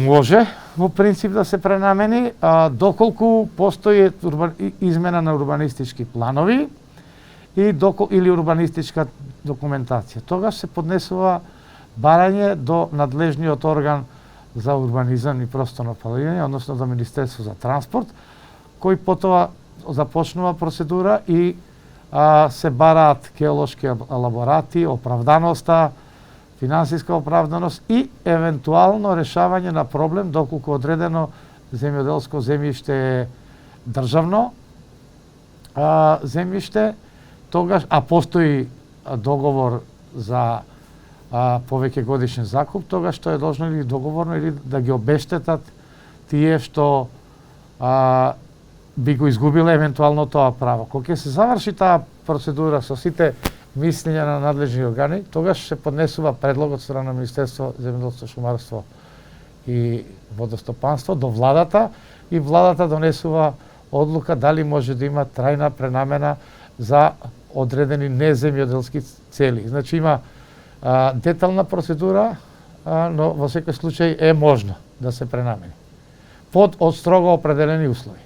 Може во принцип да се пренамени, доколку постои измена на урбанистички планови или урбанистичка документација. Тогаш се поднесува барање до надлежниот орган за урбанизам и просторно планирање, односно до Министерство за транспорт, кој потоа започнува процедура и се бараат геолошки елаборати, оправданоста, финансиска оправданост и евентуално решавање на проблем доколку одредено земјоделско земјиште е државно земјиште, тогаш, постои договор за повеќе годишен закуп, тогаш што е должно или договорно или да ги обештетат тие што би го изгубиле евентуално тоа право. Кога ќе се заврши таа процедура со сите мислења на надлежни органи, тогаш се поднесува предлог од страна на Министерство земјоделство, шумарство и водостопанство до владата и владата донесува одлука дали може да има трајна пренамена за одредени неземјоделски цели. Значи има детална процедура, но во секој случај е можно да се пренамени под од строго определени услови.